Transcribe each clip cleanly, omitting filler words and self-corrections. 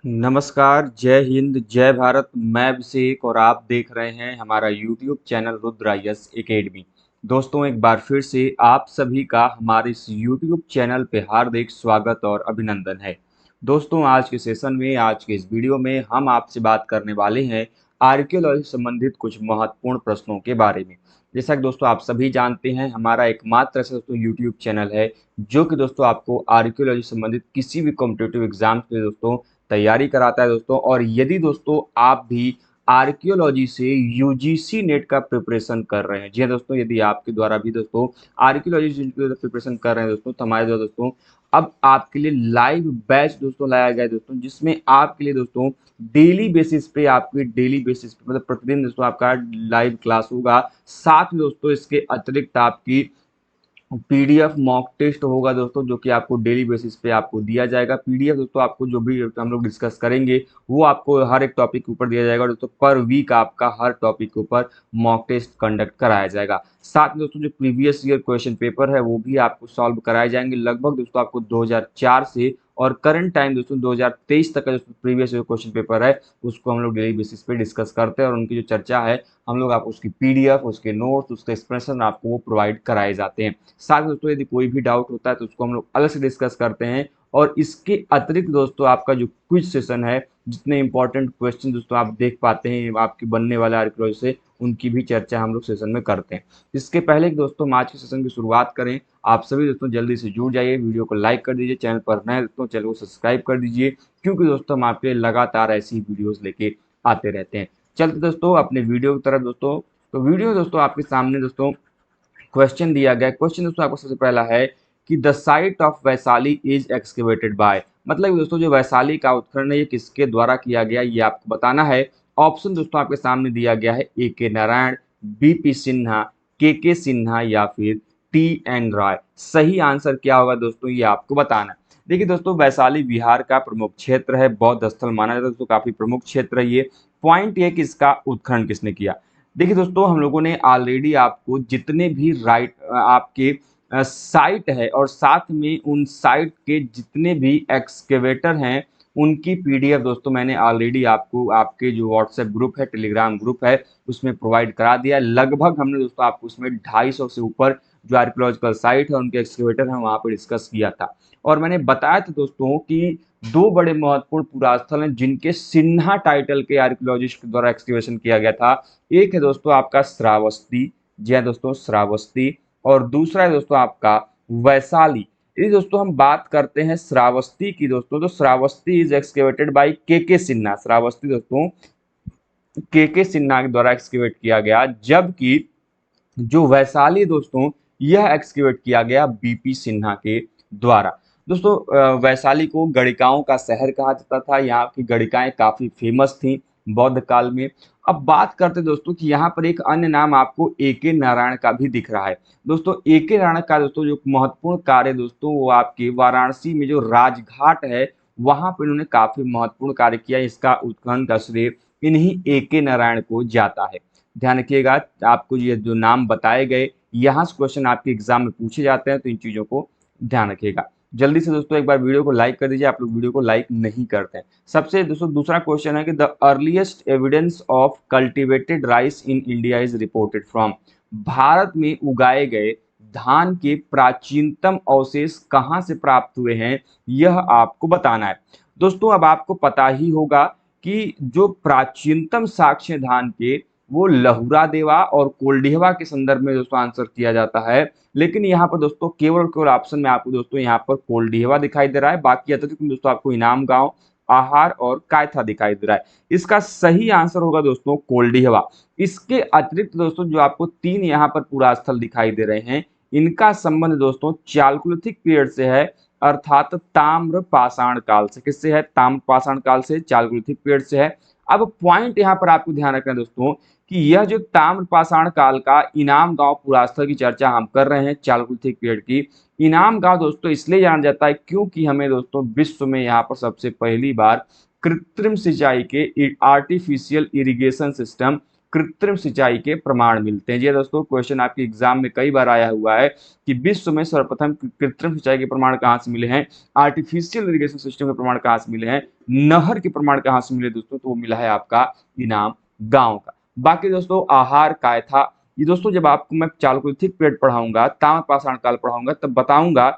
नमस्कार, जय हिंद, जय भारत। मैं अभिषेक और आप देख रहे हैं हमारा यूट्यूब चैनल रुद्रायस एकेडमी। दोस्तों, एक बार फिर से आप सभी का हमारे इस यूट्यूब चैनल पे हार्दिक स्वागत और अभिनंदन है। दोस्तों, आज के सेशन में, आज के इस वीडियो में हम आपसे बात करने वाले हैं आर्कियोलॉजी से संबंधित कुछ महत्वपूर्ण प्रश्नों के बारे में। जैसा कि दोस्तों आप सभी जानते हैं, हमारा एकमात्र ऐसा दोस्तों यूट्यूब चैनल है जो कि दोस्तों आपको आर्कियोलॉजी से संबंधित किसी भी कॉम्पिटिटिव एग्जाम के दोस्तों तैयारी कराता है दोस्तों। और यदि दोस्तों आप भी आर्कियोलॉजी से यूजीसी नेट का प्रिपरेशन कर रहे हैं, जी हाँ दोस्तों, यदि आपके द्वारा भी दोस्तों आर्कियोलॉजी से प्रिपरेशन कर रहे हैं दोस्तों, तो हमारे द्वारा दोस्तों अब आपके लिए लाइव बैच दोस्तों लाया गया है दोस्तों, जिसमें आपके लिए दोस्तों डेली बेसिस पे, आपकी डेली बेसिस पे मतलब प्रतिदिन दोस्तों आपका लाइव क्लास होगा। साथ में दोस्तों इसके अतिरिक्त आपकी पीडीएफ मॉक टेस्ट होगा दोस्तों, जो कि आपको डेली बेसिस पे आपको दिया जाएगा। पीडीएफ दोस्तों आपको जो भी हम लोग डिस्कस करेंगे वो आपको हर एक टॉपिक के ऊपर दिया जाएगा दोस्तों। पर वीक आपका हर टॉपिक के ऊपर मॉक टेस्ट कंडक्ट कराया जाएगा। साथ में दोस्तों जो प्रीवियस ईयर क्वेश्चन पेपर है वो भी आपको सॉल्व कराए जाएंगे। लगभग दोस्तों आपको 2004 से और करंट टाइम दोस्तों 2023 तक का जो प्रीवियस ईयर क्वेश्चन पेपर है उसको हम लोग डेली बेसिस पे डिस्कस करते हैं, और उनकी जो चर्चा है हम लोग आपको उसकी पीडीएफ, उसके नोट्स, उसके एक्सप्रेशन आपको वो प्रोवाइड कराए जाते हैं। साथ में दोस्तों यदि कोई भी डाउट होता है तो उसको हम लोग अलग से डिस्कस करते हैं। और इसके अतिरिक्त दोस्तों आपका जो क्विज सेशन है, जितने इंपॉर्टेंट क्वेश्चन दोस्तों आप देख पाते हैं आपके बनने वाले आर्कियोलॉजी से, उनकी भी चर्चा हम लोग सेशन में करते हैं। इसके पहले कि दोस्तों हम आज के सेशन की शुरुआत करें, आप सभी दोस्तों जल्दी से जुड़ जाइए, वीडियो को लाइक कर दीजिए, चैनल पर नए दोस्तों चैनल को सब्सक्राइब कर दीजिए, क्योंकि दोस्तों हम आपके लगातार ऐसी वीडियोस लेके आते रहते हैं। चलते दोस्तों अपने वीडियो की तरफ दोस्तों। तो वीडियो दोस्तों आपके सामने दोस्तों क्वेश्चन दिया गया। क्वेश्चन दोस्तों आपको सबसे पहला है कि the site of Vaishali is excavated by, मतलब दोस्तों जो वैशाली का उत्खनन है ये किसके द्वारा किया गया, ये आपको बताना है। ऑप्शन दोस्तों आपके सामने दिया गया है ए के नारायण, बी पी सिन्हा, के सिन्हा या फिर टी एन रॉय। सही आंसर क्या होगा दोस्तों, ये आपको बताना है। देखिए दोस्तों, वैशाली बिहार का प्रमुख क्षेत्र है, बौद्ध स्थल माना जाता है दोस्तों, काफी प्रमुख क्षेत्र है ये। पॉइंट ये कि इसका उत्खनन किसने किया। देखिए दोस्तों, हम लोगों ने ऑलरेडी आपको जितने भी आपके साइट है और साथ में उन साइट के जितने भी एक्सकेवेटर हैं उनकी पीडीएफ दोस्तों मैंने ऑलरेडी आपको आपके जो व्हाट्सएप ग्रुप है, टेलीग्राम ग्रुप है, उसमें प्रोवाइड करा दिया है। लगभग हमने दोस्तों आपको उसमें 250 से ऊपर जो आर्कियोलॉजिकल साइट है, उनके एक्सकेवेटर हैं, वहाँ पर डिस्कस किया था। और मैंने बताया था दोस्तों कि दो बड़े महत्वपूर्ण पुरास्थल हैं जिनके सिन्हा टाइटल के आर्कियोलॉजिस्ट के द्वारा एक्सकेवेशन किया गया था। एक है दोस्तों आपका श्रावस्ती, जी हाँ दोस्तों श्रावस्ती, और दूसरा है दोस्तों आपका वैशाली। यदि दोस्तों हम बात करते हैं श्रावस्ती की दोस्तों, तो श्रावस्ती इज एक्सकेवेटेड बाय के सिन्हा। श्रावस्ती दोस्तों के सिन्हा के द्वारा एक्सकेवेट किया गया, जबकि जो वैशाली दोस्तों यह एक्सकेवेट किया गया बीपी सिन्हा के द्वारा। दोस्तों वैशाली को गणिकाओं का शहर कहा जाता था, यहाँ की गणिकाएं काफी फेमस थी बौद्ध काल में। अब बात करते दोस्तों कि यहाँ पर एक अन्य नाम आपको ए के नारायण का भी दिख रहा है। दोस्तों ए के नारायण का दोस्तों जो महत्वपूर्ण कार्य दोस्तों वो आपके वाराणसी में जो राजघाट है वहां पर इन्होंने काफी महत्वपूर्ण कार्य किया। इसका उत्खनन का श्रेय इन्हीं ए के नारायण को जाता है। ध्यान रखिएगा, आपको ये जो नाम बताए गए यहाँ से क्वेश्चन आपके एग्जाम में पूछे जाते हैं, तो इन चीजों को ध्यान रखिएगा। जल्दी से दोस्तों एक बार वीडियो को लाइक कर दीजिए, आप लोग वीडियो को लाइक नहीं करते हैं। सबसे दोस्तों दूसरा क्वेश्चन है कि the earliest evidence of cultivated rice in India is reported from, Bharat में उगाए गए धान के प्राचीनतम अवशेष कहाँ से प्राप्त हुए हैं, यह आपको बताना है। दोस्तों अब आपको पता ही होगा कि जो प्राचीनतम साक्ष्य धान के वो लहुरा देवा और कोल्डिहवा के संदर्भ में दोस्तों आंसर किया जाता है। लेकिन यहाँ पर दोस्तों केवल और केवल ऑप्शन में आपको दोस्तों यहाँ पर कोल्डिहवा दिखाई दे रहा है, बाकी अतिरिक्त दोस्तों आपको इनाम गांव, आहार और कायथा दिखाई दे रहा है। इसका सही आंसर होगा दोस्तों कोल्डिहवा। इसके अतिरिक्त दोस्तों जो आपको तीन यहाँ पर पुरास्थल दिखाई दे रहे हैं, इनका संबंध दोस्तों चालकुलिथिक पीरियड से है, अर्थात ताम्र पाषाण काल से। किससे है, ताम्र पाषाण काल से, चालकुलिथिक पीरियड से है। अब पॉइंट यहाँ पर आपको ध्यान रखना है दोस्तों कि यह जो ताम्र पाषाण काल का इनाम गांव पुरास्थल की चर्चा हम कर रहे हैं चालकुलिथिक पीरियड की, इनाम गांव दोस्तों इसलिए जाना जाता है क्योंकि हमें दोस्तों विश्व में यहाँ पर सबसे पहली बार कृत्रिम सिंचाई के आर्टिफिशियल इरिगेशन सिस्टम कृत्रिम सिंचाई के प्रमाण मिलते हैं। जी दोस्तों, क्वेश्चन आपके एग्जाम में कई बार आया हुआ है कि विश्व में सर्वप्रथम कृत्रिम सिंचाई के प्रमाण कहाँ से मिले हैं, आर्टिफिशियल इरिगेशन सिस्टम के प्रमाण कहाँ से मिले हैं, नहर के प्रमाण कहाँ से मिले दोस्तों, तो वो मिला है आपका इनाम गांव का। बाकी दोस्तों आहार काय था, ये दोस्तों जब आपको मैं चालकोलिथिक पीरियड पढ़ाऊंगा, ताम्रपाषाण काल पढ़ाऊंगा, तब बताऊंगा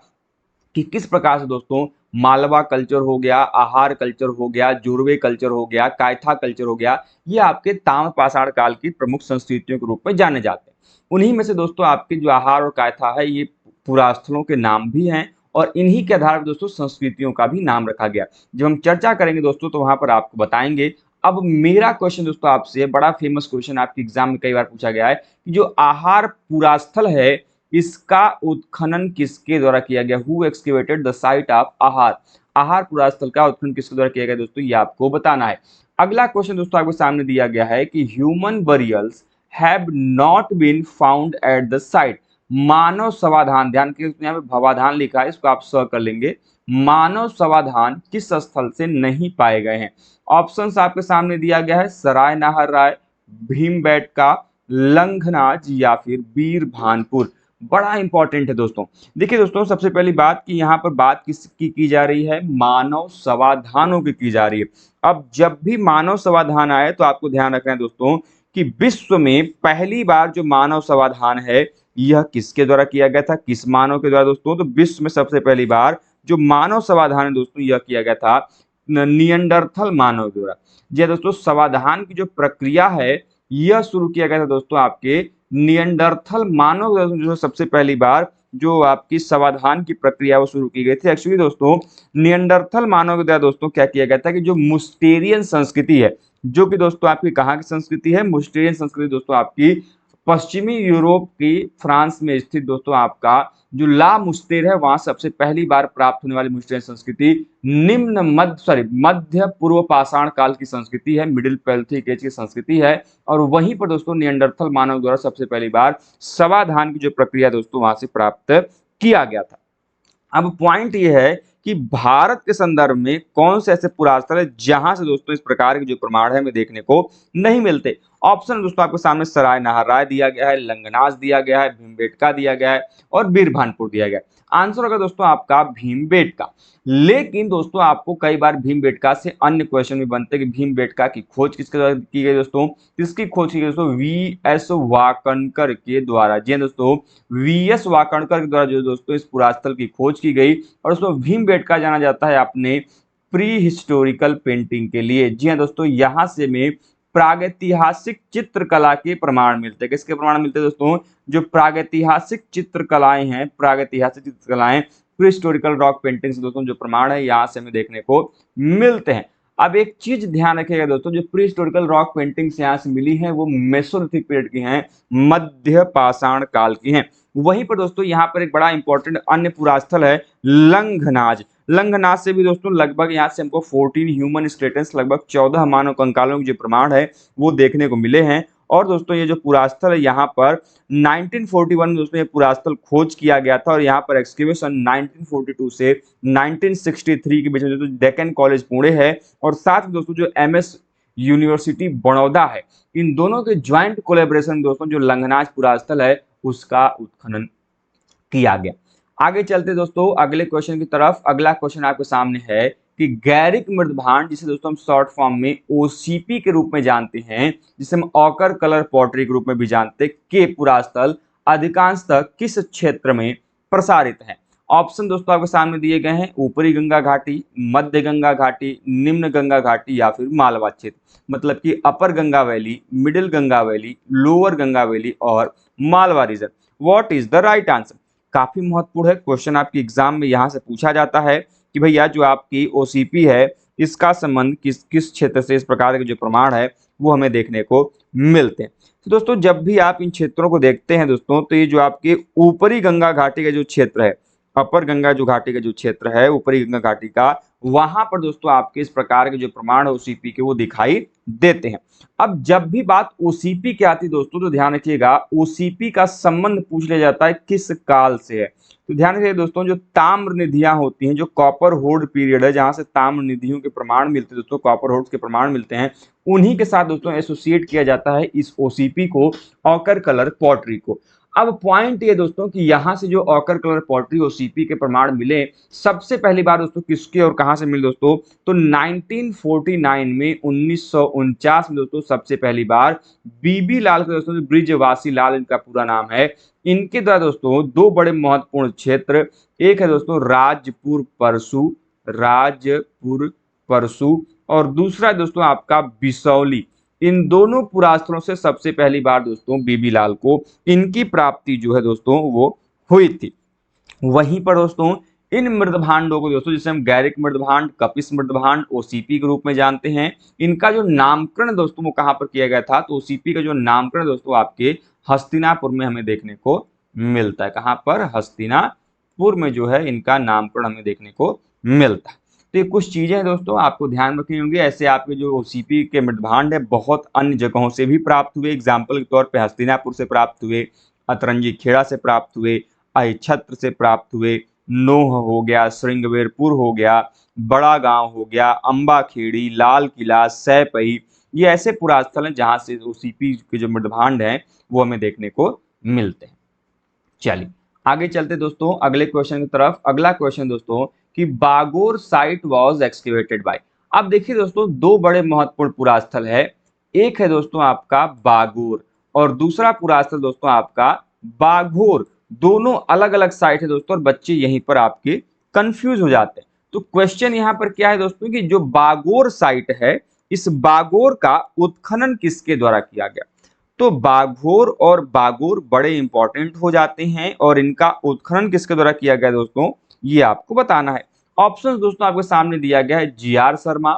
कि किस प्रकार से दोस्तों मालवा कल्चर हो गया, आहार कल्चर हो गया, जोरवे कल्चर हो गया, कायथा कल्चर हो गया, ये आपके ताम्रपाषाण काल की प्रमुख संस्कृतियों के रूप में जाने जाते हैं। उन्हीं में से दोस्तों आपके जो आहार और कायथा है, ये पुरास्थलों के नाम भी हैं और इन्हीं के आधार पर दोस्तों संस्कृतियों का भी नाम रखा गया। जब हम चर्चा करेंगे दोस्तों तो वहां पर आपको बताएंगे। अब मेरा क्वेश्चन दोस्तों आपसे, बड़ा फेमस क्वेश्चन आपके एग्जाम में कई बार पूछा गया है कि जो आहार पुरास्थल है, इसका उत्खनन किसके द्वारा किया गया, who excavated the site of आहार, आहार पुरास्थल का उत्खनन किसके द्वारा किया गया दोस्तों, ये आपको बताना है। अगला क्वेश्चन दोस्तों आपके सामने दिया गया है कि human burials have not been found at the site, मानव समाधान, ध्यान के यहाँ पे भवाधान लिखा है, इसको आप स कर लेंगे, मानव समाधान किस स्थल से नहीं पाए गए हैं। ऑप्शंस आपके सामने दिया गया है, सराय नाहर राय, भीमबेटका, लंघनाज या फिर बीर भानपुर। बड़ा इंपॉर्टेंट है दोस्तों। देखिए दोस्तों, सबसे पहली बात कि यहाँ पर बात किसकी की जा रही है, मानव समाधानों की जा रही है। अब जब भी मानव समाधान आए तो आपको ध्यान रखना है दोस्तों कि विश्व में पहली बार जो मानव समाधान है, यह किसके द्वारा किया गया था, किस मानव के द्वारा दोस्तों, तो विश्व में सबसे पहली बार जो मानव समाधान है दोस्तों, यह किया गया था नियंडरथल मानव के द्वारा। जी दोस्तों, समाधान की जो प्रक्रिया है, यह शुरू किया गया था दोस्तों आपके नियंडरथल मानव जो सबसे पहली बार जो आपकी समाधान की प्रक्रिया वो शुरू की गई थी। एक्चुअली दोस्तों नियंडरथल मानव के द्वारा दोस्तों क्या किया गया था कि जो मुस्टेरियन संस्कृति है, जो कि दोस्तों आपकी कहाँ की संस्कृति है, मुस्टेरियन संस्कृति दोस्तों आपकी पश्चिमी यूरोप की फ्रांस में स्थित दोस्तों आपका जो ला मुस्तेर है, वहां सबसे पहली बार प्राप्त होने वाली मुस्टेरियन संस्कृति मध्य पूर्व पाषाण काल की संस्कृति है, मिडिल पैलियोलिथिक एज की संस्कृति है। और वहीं पर दोस्तों नियंडरथल मानव द्वारा सबसे पहली बार समाधान की जो प्रक्रिया दोस्तों वहां से प्राप्त किया गया था। अब पॉइंट ये है कि भारत के संदर्भ में कौन से ऐसे पुरास्थल है जहां से दोस्तों इस प्रकार के जो प्रमाण है हमें देखने को नहीं मिलते। ऑप्शन दोस्तों आपके सामने सराय नाहरराय दिया गया है, लंगनाज दिया गया है, भीमबेटका दिया गया है और बीरभानपुर दिया गया है। आंसर होगा दोस्तों आपका भीमबेटका। लेकिन दोस्तों आपको कई बार भीमबेटका से अन्य क्वेश्चन भी बनते हैं कि भीमबेटका की खोज किसके द्वारा की गई दोस्तों, किसकी खोज की गई दोस्तों, वी.एस. वाकणकर के द्वारा। जी दोस्तों, वी.एस. वाकणकर के द्वारा जो दोस्तों इस पुरास्थल की खोज की गई और उसको भीमबेटका जाना जाता है अपने प्री हिस्टोरिकल पेंटिंग के लिए। जी हाँ दोस्तों, यहाँ से में प्रागैतिहासिक चित्रकला के प्रमाण मिलते हैं। किसके प्रमाण मिलते हैं दोस्तों, जो प्रागैतिहासिक चित्रकलाएं हैं, प्रागैतिहासिक चित्रकलाएं प्री हिस्टोरिकल रॉक पेंटिंग से दोस्तों जो प्रमाण है यहाँ से हमें देखने को मिलते हैं। अब एक चीज ध्यान रखिएगा दोस्तों, जो प्री हिस्टोरिकल रॉक पेंटिंग्स यहाँ से मिली हैं वो मेसोलिथिक पीरियड की हैं, मध्य पाषाण काल की हैं। वहीं पर दोस्तों यहाँ पर एक बड़ा इंपॉर्टेंट अन्य पुरास्थल है लंघनाज। लंघनाज से भी दोस्तों लगभग यहाँ से हमको 14 ह्यूमन स्केलेटन्स, लगभग 14 मानव कंकालों के जो प्रमाण है वो देखने को मिले हैं। और दोस्तों ये जो पुरास्थल है यहाँ पर 1941 में दोस्तों ये पुरास्थल खोज किया गया था और यहाँ पर एक्सकेवेशन 1942 से 1963 के बीच में दोस्तों डेक्कन कॉलेज पुणे है और साथ में दोस्तों जो एमएस यूनिवर्सिटी बड़ौदा है, इन दोनों के ज्वाइंट कोलेबोरेशन दोस्तों जो लंघनाज पुरास्थल है उसका उत्खनन किया गया। आगे चलते दोस्तों अगले क्वेश्चन की तरफ। अगला क्वेश्चन आपके सामने है कि गैरिक मृदभांड, जिसे दोस्तों हम शॉर्ट फॉर्म में ओसीपी के रूप में जानते हैं, जिसे हम ऑकर कलर पॉटरी के रूप में भी जानते हैं, के पुरास्थल अधिकांशतः किस क्षेत्र में प्रसारित है। ऑप्शन दोस्तों आपके सामने दिए गए हैं, ऊपरी गंगा घाटी, मध्य गंगा घाटी, निम्न गंगा घाटी या फिर मालवा क्षेत्र। मतलब कि upper Ganga valley, middle Ganga valley, lower Ganga valley और Malwa region. What is the right answer. काफी महत्वपूर्ण है क्वेश्चन, आपके एग्जाम में यहाँ से पूछा जाता है कि भैया जो आपकी ओसीपी है इसका संबंध किस किस क्षेत्र से, इस प्रकार के जो प्रमाण है वो हमें देखने को मिलते हैं। तो दोस्तों जब भी आप इन क्षेत्रों को देखते हैं दोस्तों, तो ये जो आपके ऊपरी गंगा घाटी का जो क्षेत्र है, अपर गंगा जो घाटी का जो क्षेत्र है ऊपरी गंगा घाटी का, वहां पर दोस्तों आपके इस प्रकार के जो प्रमाण है ओसीपी के वो दिखाई देते हैं। अब जब भी बात ओसीपी की आती है दोस्तों तो ध्यान रखिएगा, ओसीपी का संबंध पूछ लिया जाता है किस काल से है। तो ध्यान रखिए दोस्तों, जो ताम्र निधियां होती हैं, जो कॉपर होल्ड पीरियड है जहां से ताम्र निधियों के प्रमाण मिलते हैं दोस्तों, कॉपर होल्ड के प्रमाण मिलते हैं, उन्हीं के साथ दोस्तों एसोसिएट किया जाता है इस ओसीपी को, ऑकर कलर पॉटरी को। अब पॉइंट ये दोस्तों कि यहां से जो ऑकर कलर पॉटरी ओसीपी के प्रमाण मिले, सबसे पहली बार दोस्तों किसके और कहां से मिले दोस्तों, तो 1949 में 1949 में दोस्तों सबसे पहली बार बीबी लाल के दोस्तों, ब्रिजवासी लाल इनका पूरा नाम है, इनके द्वारा दोस्तों दो बड़े महत्वपूर्ण क्षेत्र, एक है दोस्तों राजपुर परसू और दूसरा है दोस्तों आपका बिसौली। इन दोनों पुरास्थलों से सबसे पहली बार दोस्तों बीबी लाल को इनकी प्राप्ति जो है दोस्तों वो हुई थी। वहीं पर दोस्तों इन मृदभांडों को दोस्तों, जिसे हम गैरिक मृदभांड, कपिस मृदभांड, ओसीपी के रूप में जानते हैं, इनका जो नामकरण दोस्तों वो कहां पर किया गया था, तो ओसीपी का जो नामकरण दोस्तों आपके हस्तिनापुर में हमें देखने को मिलता है। कहां पर, हस्तिनापुर में जो है इनका नामकरण हमें देखने को मिलता है। तो ये कुछ चीजें हैं दोस्तों आपको ध्यान रखनी होंगी। ऐसे आपके जो ओसीपी के मृदभांड है बहुत अन्य जगहों से भी प्राप्त हुए, एग्जाम्पल के तौर पर हस्तिनापुर से प्राप्त हुए, अतरंगी खेड़ा से प्राप्त हुए, अहिछत्र से प्राप्त हुए, नोह हो गया, श्रृंगवेरपुर हो गया, बड़ा गांव हो गया, अम्बाखेड़ी, लाल किला, सैपई, ये ऐसे पुरास्थल हैं जहां से ओसीपी के जो मृदभांड हैं वो हमें देखने को मिलते हैं। चलिए आगे चलते दोस्तों अगले क्वेश्चन की तरफ। अगला क्वेश्चन दोस्तों कि Bagor site was excavated by. अब देखिए दोस्तों दो बड़े महत्वपूर्ण पुरास्थल है, एक है दोस्तों आपका बागोर और दूसरा पुरास्थल दोस्तों आपका बाघोर। दोनों अलग अलग साइट है दोस्तों और बच्चे यहीं पर आपके कंफ्यूज हो जाते हैं। तो क्वेश्चन यहां पर क्या है दोस्तों कि जो बागोर साइट है, इस बागोर का उत्खनन किसके द्वारा किया गया। तो बाघोर और बागोर बड़े इंपॉर्टेंट हो जाते हैं और इनका उत्खनन किसके द्वारा किया गया दोस्तों, ये आपको बताना है। ऑप्शंस दोस्तों आपके सामने दिया गया है, G R Sharma,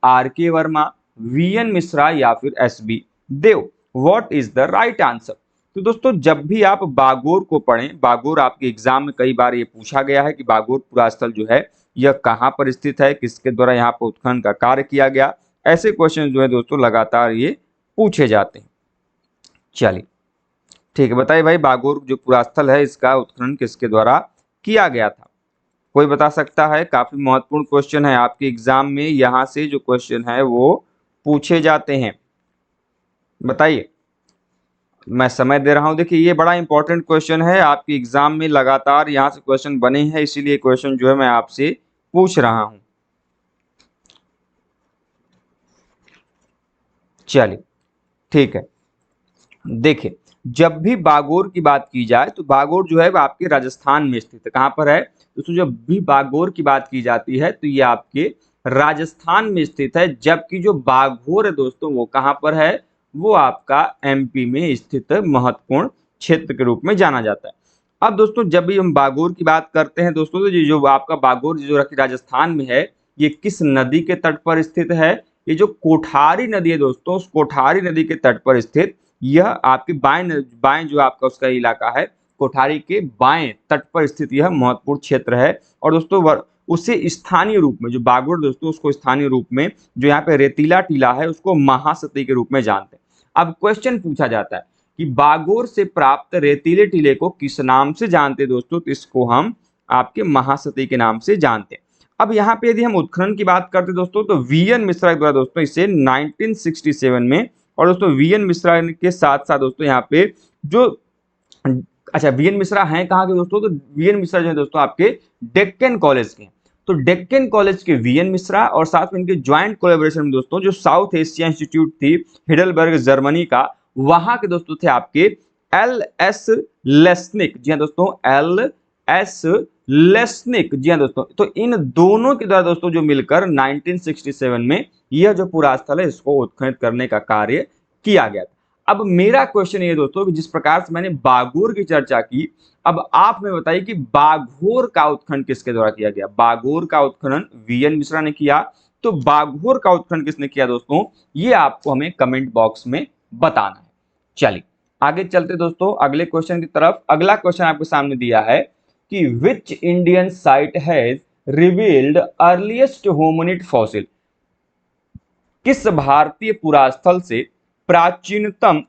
R K. Verma, V N. Mishra या फिर S B. Dev. What is the right answer. तो दोस्तों जब भी आप बागोर को पढ़ें, बागोर आपके एग्जाम में कई बार ये पूछा गया है कि बागोर पुरास्थल जो है यह कहां पर स्थित है, किसके द्वारा यहाँ पर उत्खनन का कार्य किया गया, ऐसे क्वेश्चन जो है दोस्तों लगातार ये पूछे जाते हैं। चलिए ठीक है, बताइए भाई बागोर जो पुरास्थल है इसका उत्खनन किसके द्वारा किया गया था, कोई बता सकता है। काफी महत्वपूर्ण क्वेश्चन है आपके एग्जाम में, यहां से जो क्वेश्चन है वो पूछे जाते हैं, बताइए। मैं समय दे रहा हूं, देखिए ये बड़ा इंपॉर्टेंट क्वेश्चन है आपके एग्जाम में, लगातार यहां से क्वेश्चन बने हैं, इसीलिए क्वेश्चन जो है मैं आपसे पूछ रहा हूं। चलिए ठीक है, देखिए जब भी बागोर की बात की जाए तो बागोर जो है वो आपके राजस्थान में स्थित है। कहां पर है दोस्तों, जब भी बागोर की बात की जाती है तो ये आपके राजस्थान में स्थित है, जबकि जो बाघोर है दोस्तों वो कहां पर है, वो आपका एमपी में स्थित महत्वपूर्ण क्षेत्र के रूप में जाना जाता है। अब दोस्तों जब भी हम बागोर की बात करते हैं दोस्तों, तो जो आपका बागोर जो राजस्थान में है, ये किस नदी के तट पर स्थित है, ये जो कोठारी नदी है दोस्तों, उस कोठारी नदी के तट पर स्थित, यह आपके बाएं जो आपका उसका इलाका है, कोठारी के बाएं तट पर स्थित यह महत्वपूर्ण क्षेत्र है। और दोस्तों उसे स्थानीय रूप में, जो बागोर दोस्तों उसको स्थानीय रूप में, जो यहाँ पे रेतीला टीला है उसको महासती के रूप में जानते हैं। अब क्वेश्चन पूछा जाता है कि बागोर से प्राप्त रेतीले टीले को किस नाम से जानते हैं दोस्तों, तो इसको हम आपके महासती के नाम से जानते हैं। अब यहाँ पे यदि हम उत्खनन की बात करते हैं दोस्तों, तो वी.एन. मिश्रा के द्वारा दोस्तों इसे 1967 में, और दोस्तों वी.एन. मिश्रा के साथ साथ दोस्तों यहाँ पे जो, अच्छा वी.एन. मिश्रा हैं कहाँ के दोस्तों, तो वी.एन. मिश्रा जो है दोस्तों आपके डेक्कन कॉलेज के, तो डेक्कन कॉलेज के वी.एन. मिश्रा और साथ में इनके ज्वाइंट कोलैबोरेशन में दोस्तों जो साउथ एशिया इंस्टीट्यूट थी हिडलबर्ग जर्मनी का, वहां के दोस्तों थे आपके एल.एस. लेस्निक। जी हाँ दोस्तों, एल.एस. लेस्निक, जी हाँ दोस्तों। तो इन दोनों के द्वारा दोस्तों जो मिलकर 1967 में यह जो पुरास्थल है इसको उत्खनन करने का कार्य किया गया था। अब मेरा क्वेश्चन ये दोस्तों कि जिस प्रकार से मैंने बागोर की चर्चा की, अब आप हमें बताइए कि बाघोर का उत्खनन किसके द्वारा किया गया। बागोर का उत्खनन वी.एन. मिश्रा ने किया, तो बाघोर का उत्खनन किसने किया दोस्तों, ये आपको हमें कमेंट बॉक्स में बताना है। चलिए आगे चलते दोस्तों अगले क्वेश्चन की तरफ। अगला क्वेश्चन आपके सामने दिया है कि which Indian site has revealed earliest hominid fossil, किस भारतीय पुरास्थल से प्राचीनतम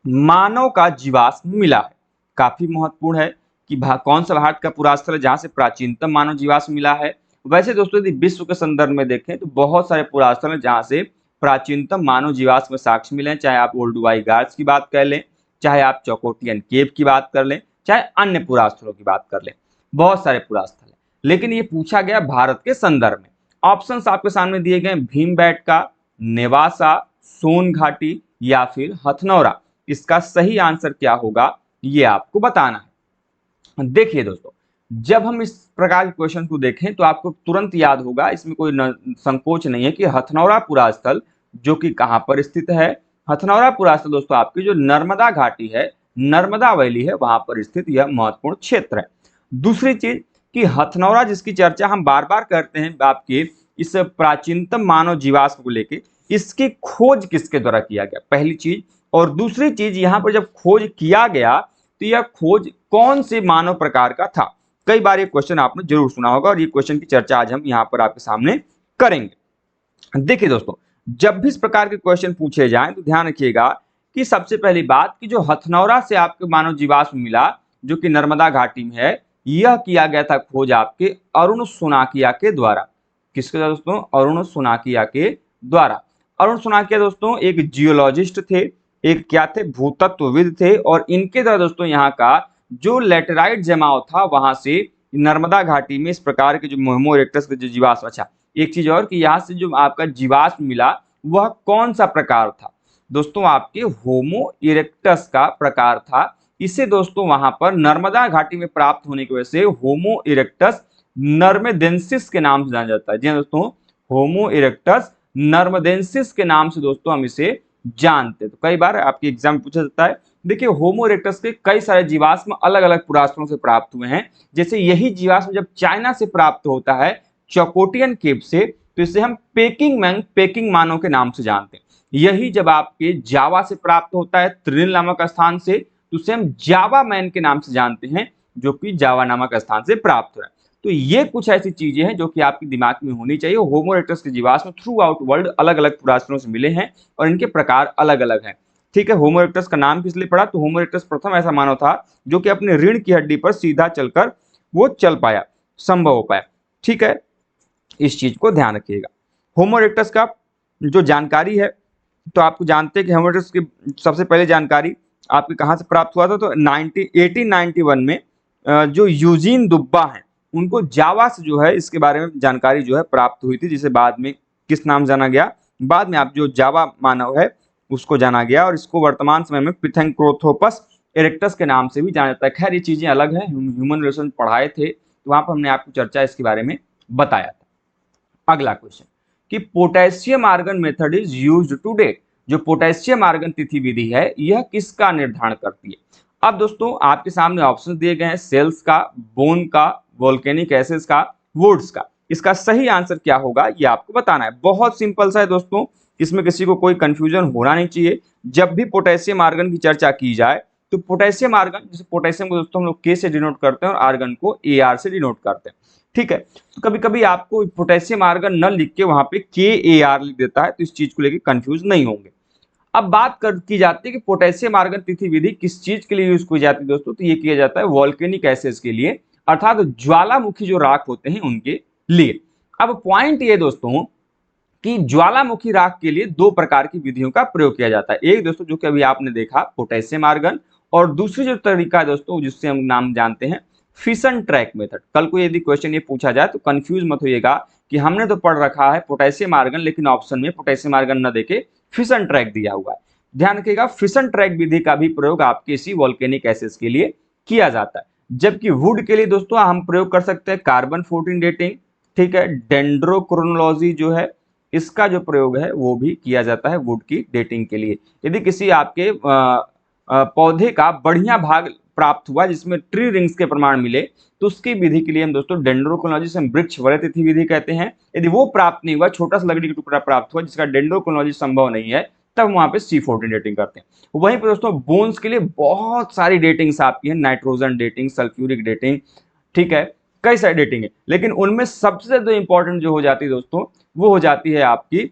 मानव का जीवाश्म मिला है। काफी महत्वपूर्ण है कि कौन सा भारत का पुरास्थल है जहां से प्राचीनतम मानव जीवाश्म मिला है। वैसे दोस्तों यदि विश्व के संदर्भ में देखें तो बहुत सारे पुरास्थल हैं जहां से प्राचीनतम मानव जीवाश्म साक्ष्य मिले हैं, चाहे आप ओल्डुआई गार्ड्स की बात कर लें, चाहे आप चौकोटियन केव की बात कर लें, चाहे अन्य पुरास्थलों की बात कर लें, बहुत सारे पुरास्थल हैं। लेकिन ये पूछा गया भारत के संदर्भ में। ऑप्शंस आपके सामने दिए गए, भीमबेटका, नेवासा, सोन घाटी या फिर हथनौरा। इसका सही आंसर क्या होगा ये आपको बताना है। देखिए दोस्तों, जब हम इस प्रकार के क्वेश्चन को देखें तो आपको तुरंत याद होगा, इसमें कोई संकोच नहीं है कि हथनौरा पुरास्थल जो कि कहां पर स्थित है। हथनौरा पुरास्थल दोस्तों आपकी जो नर्मदा घाटी है, नर्मदा वैली है, वहां पर स्थित यह महत्वपूर्ण क्षेत्र है। दूसरी चीज कि हथनौरा जिसकी चर्चा हम बार बार करते हैं आपके इस प्राचीनतम मानव जीवाश्म को लेके, इसकी खोज किसके द्वारा किया गया, पहली चीज। और दूसरी चीज यहां पर जब खोज किया गया तो यह खोज कौन से मानव प्रकार का था। कई बार ये क्वेश्चन आपने जरूर सुना होगा और ये क्वेश्चन की चर्चा आज हम यहां पर आपके सामने करेंगे। देखिए दोस्तों, जब भी इस प्रकार के क्वेश्चन पूछे जाएं तो ध्यान रखिएगा कि सबसे पहली बात कि जो हथनौरा से आपके मानव जीवाश्म मिला जो कि नर्मदा घाटी में है, यह किया गया था खोज आपके अरुण सुनाकिया के द्वारा। किसके द्वारा दोस्तों? अरुण सुनाकिया के द्वारा। अरुण सुनाकिया दोस्तों एक जियोलॉजिस्ट थे, एक क्या थे? भूतत्वविद थे। और इनके द्वारा दोस्तों यहाँ का जो लेटेराइट जमाव था वहां से नर्मदा घाटी में इस प्रकार के जो होमो इरेक्टस के जो जीवाश्म, अच्छा एक चीज और कि यहाँ से जो आपका जीवाश्म मिला वह कौन सा प्रकार था दोस्तों? आपके होमो इरेक्टस का प्रकार था। इसे दोस्तों वहां पर नर्मदा घाटी में प्राप्त होने की वजह से होमो इरेक्टस नर्मेदेंसिस के नाम से जाना जाता है। जी दोस्तों, होमो इरेक्टस नर्मेदेंसिस के नाम से दोस्तों हम इसे जानते। तो कई बार आपके एग्जाम में पूछा जाता है। देखिए, होमो इरेक्टस के कई सारे जीवाश्म अलग अलग पुरास्थलों से प्राप्त हुए हैं। जैसे यही जीवाश्म जब चाइना से प्राप्त होता है चौकोटियन केव से, तो इसे हम पेकिंग मानव के नाम से जानते हैं। यही जब आपके जावा से प्राप्त होता है त्रिनिल नामक स्थान से, तो उसे हम जावा मैन के नाम से जानते हैं, जो कि जावा नामक स्थान से प्राप्त हो रहा है। तो ये कुछ ऐसी चीजें हैं जो कि आपके दिमाग में होनी चाहिए। होमो इरेक्टस के जीवाश्म थ्रू आउट वर्ल्ड अलग अलग पुरास्थलों से मिले हैं और इनके प्रकार अलग अलग हैं। ठीक है, होमो इरेक्टस का नाम किस लिए पड़ा? तो होमो इरेक्टस प्रथम ऐसा मानव था जो कि अपने रीढ़ की हड्डी पर सीधा चलकर वो चल पाया, संभव हो पाया। ठीक है, इस चीज को ध्यान रखिएगा। होमो इरेक्टस का जो जानकारी है, तो आपको जानते हैं कि होमो इरेक्टस की सबसे पहले जानकारी आपके कहां से प्राप्त हुआ था? तो 1891 में जो यूजीन दुब्बा है उनको जावा से जो है इसके बारे में जानकारी जो है प्राप्त हुई थी, जिसे बाद में किस नाम जाना गया? बाद में आप जो जावा मानव है उसको जाना गया और इसको वर्तमान समय में पिथेंक्रोथोपस इरेक्टस के नाम से भी जाना जाता है। खैर ये चीजें अलग हैं, ह्यूमन रिलेशन पढ़ाए थे तो वहां पर हमने आपको चर्चा इसके बारे में बताया था। अगला क्वेश्चन कि potassium argon method is used to date. जो पोटेशियम आर्गन तिथि विधि है यह किसका निर्धारण करती है? अब दोस्तों आपके सामने ऑप्शन दिए गए हैं, सेल्स का, बोन का, वोल्केनिक एसिड्स का, वुड्स का। इसका सही आंसर क्या होगा ये आपको बताना है। बहुत सिंपल सा है दोस्तों, इसमें किसी को कोई कंफ्यूजन होना नहीं चाहिए। जब भी पोटेशियम आर्गन की चर्चा की जाए तो पोटेशियम आर्गन, जैसे पोटेशियम को दोस्तों हम लोग के से डिनोट करते हैं और आर्गन को AR से डिनोट करते हैं। ठीक है, तो कभी कभी आपको पोटेशियम आर्गन न लिख के वहां पे KAR लिख देता है, तो इस चीज को लेकर कंफ्यूज नहीं होंगे। अब बात की जाती है कि पोटेशियम आर्गन तिथि विधि किस चीज के लिए यूज की जाती है दोस्तों? तो ये किया जाता है वोल्केनिक एसिड्स के लिए, अर्थात ज्वालामुखी जो राख होते हैं उनके लिए। अब पॉइंट ये दोस्तों कि ज्वालामुखी राख के लिए दो प्रकार की विधियों का प्रयोग किया जाता है। एक दोस्तों जो कि अभी आपने देखा पोटेशियम आर्गन, और दूसरी जो तरीका है दोस्तों जिससे हम नाम जानते हैं फिशन ट्रैक मेथड। कल को यदि क्वेश्चन ये पूछा जाए तो कंफ्यूज मत होइएगा कि हमने तो पढ़ रखा है पोटेशियम आर्गन लेकिन ऑप्शन में पोटेशियम आर्गन न देके फिशन ट्रैक दिया हुआ है। ध्यान रखिएगा, फिशन ट्रैक विधि का भी प्रयोग आपके इसी वोल्केनिक एसिड्स के लिए किया जाता है। जबकि वुड के लिए दोस्तों हम प्रयोग कर सकते हैं कार्बन 14 डेटिंग। ठीक है, डेंड्रोक्रोनोलॉजी जो है इसका जो प्रयोग है वो भी किया जाता है वुड की डेटिंग के लिए। यदि किसी आपके पौधे का बढ़िया भाग प्राप्त हुआ जिसमें ट्री रिंग्स के प्रमाण मिले तो उसकी विधि के लिए हम दोस्तों डेंड्रोक्रोनोलॉजी से वृक्ष वलय तिथि विधि कहते हैं। यदि वो प्राप्त नहीं हुआ, छोटा सा लकड़ी का टुकड़ा प्राप्त हुआ जिसका डेंड्रोक्रोनोलॉजी संभव नहीं है, तब वहां पे C14 डेटिंग करते हैं। वहीं पर दोस्तों बोन्स के लिए बहुत सारी डेटिंग्स आपकी है, नाइट्रोजन डेटिंग, सल्फ्यूरिक डेटिंग। ठीक है, कई सारी डेटिंग है, लेकिन उनमें सबसे ज्यादा इंपॉर्टेंट जो हो जाती है दोस्तों, वो हो जाती है आपकी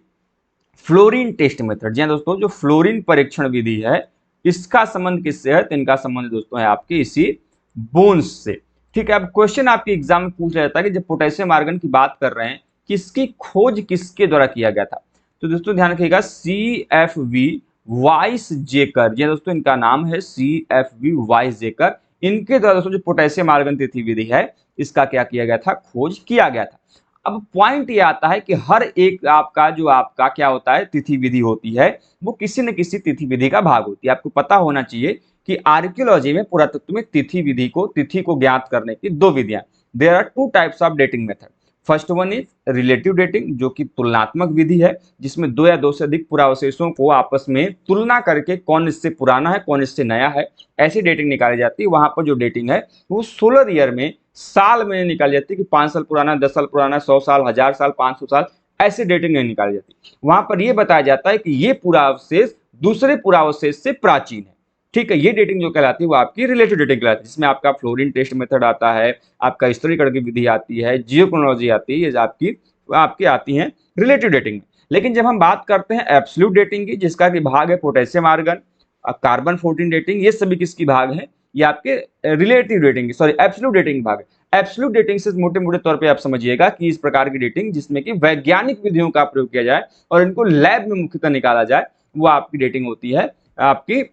फ्लोरीन टेस्ट मेथड। जी हाँ दोस्तों, जो फ्लोरीन परीक्षण विधि है, इसका संबंध किससे है? तो इनका संबंध दोस्तों है आपके इसी बोन्स से। ठीक है, अब क्वेश्चन आपके एग्जाम में पूछ जाता है कि जब पोटेशियम आर्गन की बात कर रहे हैं, किसकी खोज किसके द्वारा किया गया था? तो दोस्तों ध्यान रखिएगा, CFV वाइस जेकर, ये दोस्तों इनका नाम है CFV वाइस जेकर। इनके द्वारा दोस्तों जो पोटेशियम आर्गन तिथि विधि है, इसका क्या किया गया था? खोज किया गया था। अब पॉइंट ये आता है कि हर एक आपका जो आपका क्या होता है, तिथि विधि होती है, वो किसी न किसी तिथि विधि का भाग होती है। आपको पता होना चाहिए कि आर्कियोलॉजी में, पुरातत्व में तिथि को ज्ञात करने की दो विधियां। There are two types of dating method. First one is relative dating, जो कि तुलनात्मक विधि है, जिसमें दो या दो से अधिक पुरावशेषों को आपस में तुलना करके कौन इससे पुराना है, कौन इससे नया है, ऐसी डेटिंग निकाली जाती है। वहां पर जो डेटिंग है वो सोलर ईयर में, साल में निकाली जाती है कि 5 साल पुराना, 10 साल पुराना, 100 साल, 1000 साल, 500 साल, ऐसी डेटिंग नहीं निकाली जाती। वहां पर यह बताया जाता है कि ये पुरावशेष दूसरे पुरावशेष से प्राचीन है। ठीक है, ये डेटिंग जो कहलाती है वो आपकी रिलेटिव डेटिंग कहलाती है, जिसमें आपका फ्लोरीन टेस्ट मेथड आता है, आपका स्तरीकरण की विधि आती है, जियोक्रोनोलॉजी आती है, ये आपकी आपकी आती है रिलेटिव डेटिंग में। लेकिन जब हम बात करते हैं एब्सोल्यूट डेटिंग की, जिसका कि भाग है पोटेशियम आर्गन, कार्बन 14 डेटिंग, ये सभी किसकी भाग है? ये आपके relative dating, sorry absolute dating भाग है। एब्सोल्यूट डेटिंग से मोटे मोटे तौर पे आप समझिएगा कि इस प्रकार की डेटिंग जिसमें कि वैज्ञानिक विधियों का प्रयोग किया जाए और इनको लैब में मुख्यतः निकाला जाए, वो आपकी डेटिंग होती है आपकी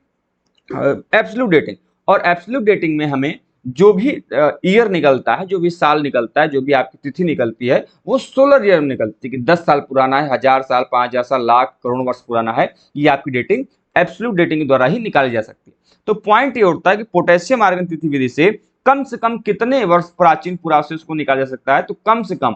एब्सोल्यूट डेटिंग। और एब्सोल्यूट डेटिंग में हमें जो भी ईयर निकलता है, जो भी साल निकलता है, जो भी आपकी तिथि निकलती है, वो सोलर ईयर में निकलती है कि 10 साल पुराना है, 1000 साल, 5000 साल, लाख, करोड़ वर्ष पुराना है। ये आपकी डेटिंग एब्सोल्यूट डेटिंग के द्वारा ही निकाली जा सकती है। तो पॉइंट ये उठता है कि पोटेशियम आर्गन तिथि विधि से कम कितने वर्ष प्राचीन पुरावशेष को निकाला जा सकता है? तो कम से कम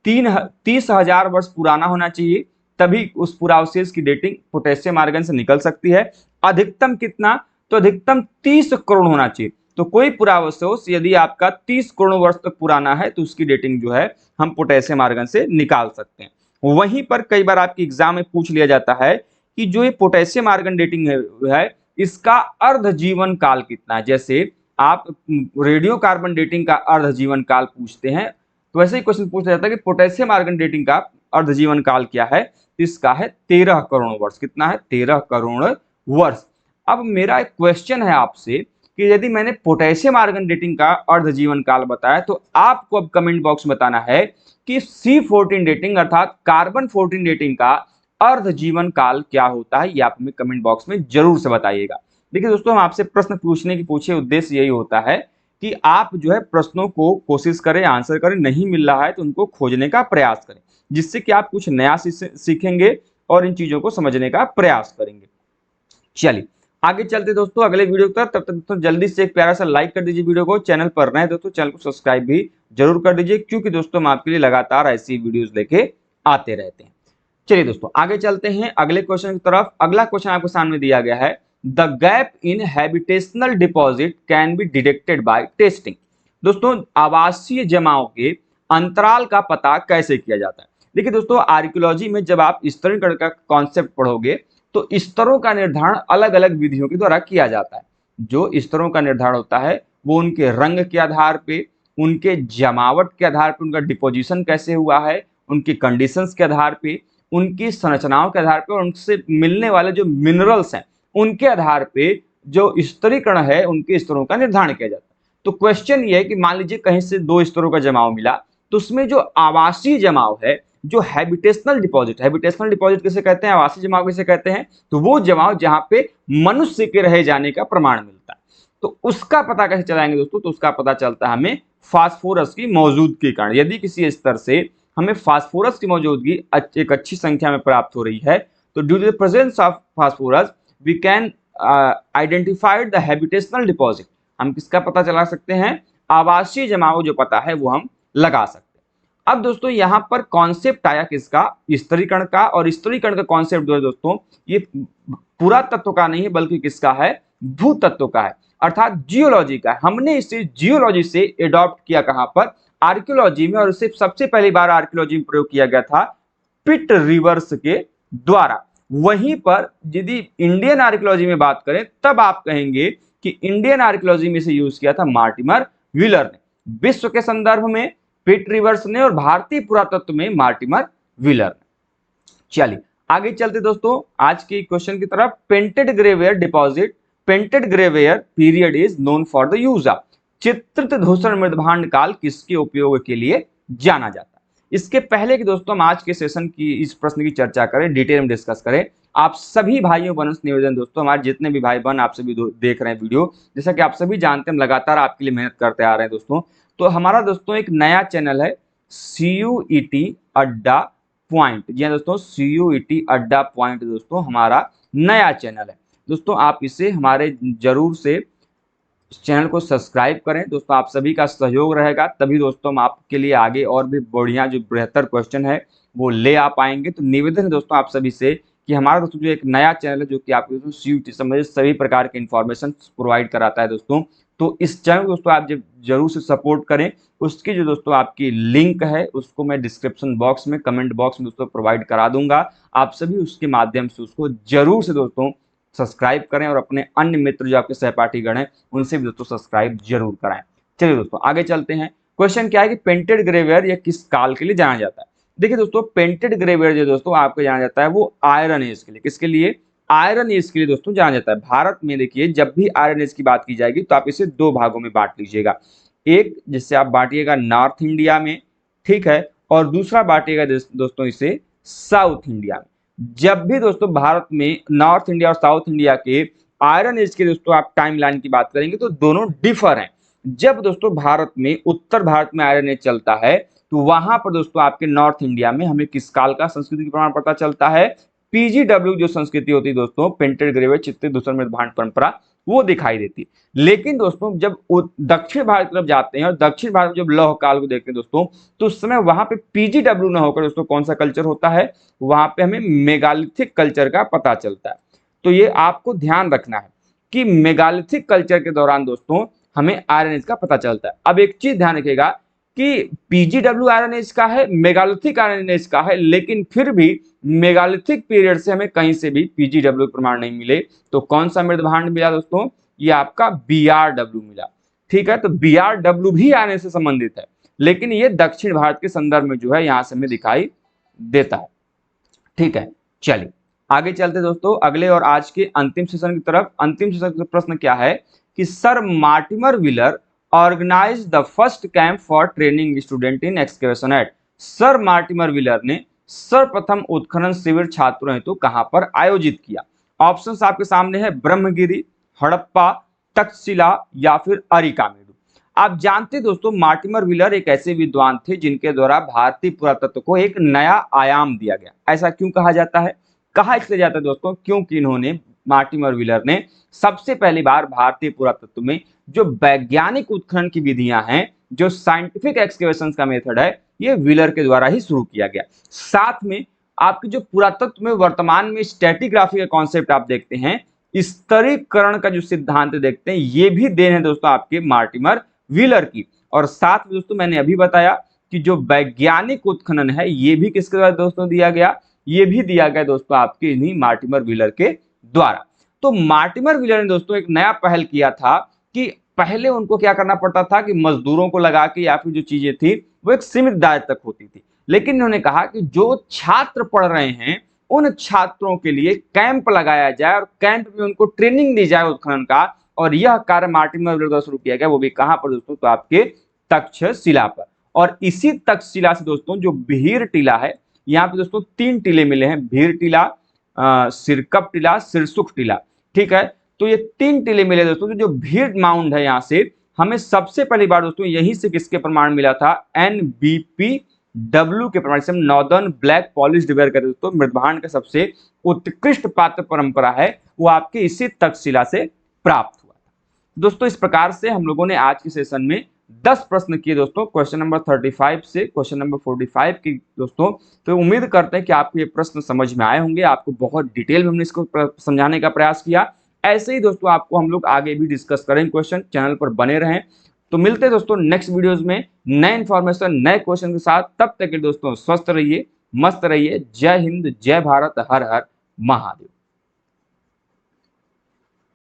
30,000 वर्ष पुराना होना चाहिए, तभी उस पुरावशेष की डेटिंग पोटेशियम आर्गन से निकल सकती है। अधिकतम कितना? तो अधिकतम 30 करोड़ होना चाहिए। तो कोई पुरावशेष यदि आपका 30 करोड़ वर्ष तक पुराना है, तो उसकी डेटिंग जो है हम पोटेशियम आर्गन से निकाल सकते हैं। वहीं पर कई बार आपके एग्जाम में पूछ लिया जाता है कि जो ये पोटेशियम आर्गन डेटिंग है, इसका अर्ध जीवन काल कितना है? जैसे आप रेडियो कार्बन डेटिंग का अर्ध जीवन काल पूछते हैं, तो वैसे ही क्वेश्चन पूछा जाता है कि पोटेशियम आर्गन डेटिंग का अर्ध जीवन काल क्या है? इसका है 13 करोड़ वर्ष। कितना है? 13 करोड़ वर्ष। अब मेरा एक क्वेश्चन है आपसे कि यदि मैंने पोटेशियम आर्गन डेटिंग का अर्ध जीवन काल बताया, तो आपको अब कमेंट बॉक्स में बताना है कि C14 डेटिंग अर्थात कार्बन 14 डेटिंग का अर्ध जीवन काल क्या होता है। ये आप हमें कमेंट बॉक्स में जरूर से बताइएगा। देखिए दोस्तों, हम आपसे प्रश्न पूछने की पूछे उद्देश्य यही होता है कि आप जो है प्रश्नों को कोशिश करें, आंसर करें, नहीं मिल रहा है तो उनको खोजने का प्रयास करें, जिससे कि आप कुछ नया सीखेंगे और इन चीजों को समझने का प्रयास करेंगे। चलिए आगे चलते दोस्तों अगले वीडियो तक। तब तक दोस्तों जल्दी से एक प्यारा सा लाइक कर दीजिए वीडियो को। चैनल पर नए दोस्तों चैनल को सब्सक्राइब भी जरूर कर दीजिए, क्योंकि दोस्तों हम आपके लिए लगातार ऐसी वीडियोस लेके आते रहते हैं। चलिए दोस्तों आगे चलते हैं अगले क्वेश्चन की तरफ। अगला क्वेश्चन आपको सामने दिया गया है, the gap in habitational deposit can be detected by testing. दोस्तों आवासीय जमाव के अंतराल का पता कैसे किया जाता है? देखिए दोस्तों, आर्कियोलॉजी में जब आप स्तरीकरण का कॉन्सेप्ट पढ़ोगे, तो स्तरों का निर्धारण अलग अलग विधियों के द्वारा किया जाता है। जो स्तरों का निर्धारण होता है वो उनके रंग के आधार पे, उनके जमावट के आधार पे, उनका डिपोजिशन कैसे हुआ है, उनकी कंडीशंस के आधार पे, उनकी संरचनाओं के आधार पे और उनसे मिलने वाले जो मिनरल्स हैं उनके आधार पे जो स्तरीकरण है, उनके स्तरों का निर्धारण किया जाता है। तो क्वेश्चन ये है कि मान लीजिए कहीं से दो स्तरों का जमाव मिला, तो उसमें जो आवासीय जमाव है, जो हैबिटेशनल डिपॉजिट किसे कहते हैं, आवासीय जमाव किसे कहते हैं? तो वो जमाव जहां पे मनुष्य के रहे जाने का प्रमाण मिलता है। तो उसका पता कैसे चलाएंगे दोस्तों? तो उसका पता चलता है हमें फास्फोरस की मौजूदगी के कारण। यदि किसी स्तर से हमें फास्फोरस की मौजूदगी एक अच्छी संख्या में प्राप्त हो रही है, तो due to the presence of phosphorus we can identify the habitational deposit. हम किसका पता चला सकते हैं? आवासीय जमाव जो पता है वो हम लगा सकते हैं। अब दोस्तों यहाँ पर कॉन्सेप्ट आया किसका? स्तरीकरण का। और स्तरीकरण का कॉन्सेप्ट जो है दोस्तों, ये पुरातत्व का नहीं है, बल्कि किसका है? भूतत्व का है, अर्थात जियोलॉजी का है। हमने इसे जियोलॉजी से एडॉप्ट किया कहां पर? आर्कियोलॉजी में। और इसे सबसे पहली बार आर्कियोलॉजी में प्रयोग किया गया था पिट रिवर्स के द्वारा। वहीं पर यदि इंडियन आर्कियोलॉजी में बात करें, तब आप कहेंगे कि इंडियन आर्कियोलॉजी में इसे यूज किया था मार्टिमर व्हीलर ने। विश्व के संदर्भ में पिट रिवर्स ने और भारतीय पुरातत्व में मार्टिमर व्हीलर ने। चलिए आगे चलते दोस्तों आज के क्वेश्चन की तरफ। Painted grey ware deposit, painted grey ware period is known for the use of. चित्रित धूसर मृदभांड काल किसके उपयोग के लिए जाना जाता है? इसके पहले कि दोस्तों हम आज के सेशन की इस प्रश्न की चर्चा करें, डिटेल में डिस्कस करें, आप सभी भाइयों बहनों से निवेदन दोस्तों, हमारे जितने भी भाई बहन आप सभी देख रहे हैं वीडियो, जैसा कि आप सभी जानते हैं हम लगातार आपके लिए मेहनत करते आ रहे हैं दोस्तों। तो हमारा दोस्तों एक नया चैनल है CUET अड्डा पॉइंट। जी हाँ दोस्तों, CUET अड्डा पॉइंट दोस्तों हमारा नया चैनल है दोस्तों। आप इसे हमारे जरूर से चैनल को सब्सक्राइब करें दोस्तों, आप सभी का सहयोग रहेगा तभी दोस्तों हम आपके लिए आगे और भी बढ़िया जो बेहतर क्वेश्चन है वो ले आ पाएंगे। तो निवेदन है दोस्तों आप सभी से कि हमारा दोस्तों जो एक नया चैनल है जो कि आपको दोस्तों CUET संबंधित सभी प्रकार के इन्फॉर्मेशन प्रोवाइड कराता है दोस्तों, तो इस चैनल को दोस्तों आप जरूर से सपोर्ट करें। उसकी जो दोस्तों आपकी लिंक है उसको मैं डिस्क्रिप्शन बॉक्स में, कमेंट बॉक्स में दोस्तों प्रोवाइड करा दूंगा। आप सभी उसके माध्यम से उसको जरूर से दोस्तों सब्सक्राइब करें और अपने अन्य मित्र जो आपके सहपाठीगण हैं उनसे भी दोस्तों सब्सक्राइब जरूर कराएं। चलिए दोस्तों आगे चलते हैं। क्वेश्चन क्या है कि पेंटेड ग्रेवेयर यह किस काल के लिए जाना जाता है? देखिए दोस्तों पेंटेड ग्रेवेयर जो दोस्तों आपको जाना जाता है वो आयरन एज के लिए। किसके लिए? आयरन एज के लिए दोस्तों जाना जाता है। भारत में देखिए जब भी आयरन एज की बात की जाएगी तो आप इसे दो भागों में बांट लीजिएगा। एक जिससे आप बांटिएगा नॉर्थ इंडिया में, ठीक है, और दूसरा बांटिएगा दोस्तों इसे साउथ इंडिया में। जब भी दोस्तों भारत में नॉर्थ इंडिया और साउथ इंडिया के आयरन एज के दोस्तों आप टाइमलाइन की बात करेंगे तो दोनों डिफर हैं। जब दोस्तों भारत में उत्तर भारत में आयरन एज चलता है तो वहां पर दोस्तों आपके नॉर्थ इंडिया में हमें किस काल का संस्कृति का प्रमाण पता चलता है? PGW जो संस्कृति होती है दोस्तों, पेंटेड ग्रेवेयर चित्रित धूसर मृदभांड परंपरा, वो दिखाई देती है। लेकिन दोस्तों जब दक्षिण भारत की तरफ जाते हैं और दक्षिण भारत में जब लौह काल को देखते हैं दोस्तों तो उस समय वहां पे PGW न होकर दोस्तों कौन सा कल्चर होता है? वहां पे हमें मेगालिथिक कल्चर का पता चलता है। तो ये आपको ध्यान रखना है कि मेगालिथिक कल्चर के दौरान दोस्तों हमें आयरन एज का पता चलता है। अब एक चीज ध्यान रखिएगा कि PGW आयरन एज का है, मेगालिथिक आयरन एज का है, लेकिन फिर भी मेगालिथिक पीरियड से हमें कहीं से भी PGW प्रमाण नहीं मिले। तो कौन सा मृदभांड मिला दोस्तों? ये आपका BRW मिला। ठीक है, तो BRW भी आयरन से संबंधित है, लेकिन ये दक्षिण भारत के संदर्भ में जो है यहां से हमें दिखाई देता है। ठीक है, चलिए आगे चलते दोस्तों अगले और आज के अंतिम सेशन की तरफ। अंतिम सेशन का प्रश्न क्या है कि sir Mortimer Wheeler organize the first camp for training student in excavation at. Sir Mortimer Wheeler ने सर्वप्रथम उत्खनन शिविर छात्रों हेतु कहां पर आयोजित किया? ऑप्शंस आपके सामने है, ब्रह्मगिरी, हड़प्पा, तक्षशिला या फिर अरिकामेडू। आप जानते दोस्तों मार्टिमर व्हीलर एक ऐसे विद्वान थे जिनके द्वारा भारतीय पुरातत्व को एक नया आयाम दिया गया। ऐसा क्यों कहा जाता है? कहा इसलिए जाता है दोस्तों क्योंकि इन्होंने, मार्टिमर व्हीलर ने सबसे पहली बार भारतीय पुरातत्व में जो वैज्ञानिक उत्खनन की विधियां हैं, जो साइंटिफिक एक्सकेवेशन का मेथड है, ये व्हीलर के द्वारा ही शुरू किया गया। साथ में आपके जो पुरातत्व में वर्तमान में स्टैटिग्राफी का कॉन्सेप्ट आप देखते हैं, स्तरीकरण का जो सिद्धांत देखते हैं, ये भी देन है दोस्तों आपके मार्टिमर व्हीलर की। और साथ में दोस्तों मैंने अभी बताया कि जो वैज्ञानिक उत्खनन है ये भी किसके द्वारा दोस्तों दिया गया? ये भी दिया गया दोस्तों आपके इन्हीं मार्टिमर व्हीलर के द्वारा। तो मार्टिमर व्हीलर ने दोस्तों एक नया पहल किया था कि पहले उनको क्या करना पड़ता था कि मजदूरों को लगा के या फिर जो चीजें थी वो एक सीमित दायरे तक होती थी, लेकिन इन्होंने कहा कि जो छात्र पढ़ रहे हैं उन छात्रों के लिए कैंप लगाया जाए और कैंप में उनको ट्रेनिंग दी जाए उत्खनन का। और यह कार्य मार्टिमर व्हीलर द्वारा शुरू किया गया, वो भी कहां पर दोस्तों? तो आपके तक्षशिला पर। और इसी तक्षशिला से दोस्तों जो भीर टीला है, यहाँ पे दोस्तों 3 टीले मिले हैं, भीर टीला, सिरकप टीला, सिरसुख टीला। ठीक है, तो ये 3 टीले मिले दोस्तों। तो जो भीर माउंड है यहाँ से हमें सबसे पहली बार दोस्तों यहीं से किसके प्रमाण मिला था? NBPW के प्रमाण से। नॉर्दर्न ब्लैक पॉलिश्ड वेयर का दोस्तों मृदभांड का सबसे उत्कृष्ट पात्र परंपरा है, वो आपके इसी तक्षशिला से प्राप्त हुआ था दोस्तों। इस प्रकार से हम लोगों ने आज के सेशन में 10 प्रश्न किए दोस्तों, क्वेश्चन नंबर 35 से क्वेश्चन नंबर 45 की दोस्तों। तो उम्मीद करते हैं कि आपको ये प्रश्न समझ में आए होंगे, आपको बहुत डिटेल में हमने इसको समझाने का प्रयास किया। ऐसे ही दोस्तों आपको हम लोग आगे भी डिस्कस करेंगे क्वेश्चन, चैनल पर बने रहें। तो मिलते हैं दोस्तों नेक्स्ट वीडियोज में नए इन्फॉर्मेशन, नए क्वेश्चन के साथ। तब तक के दोस्तों स्वस्थ रहिए, मस्त रहिए। जय हिंद, जय भारत, हर हर महादेव।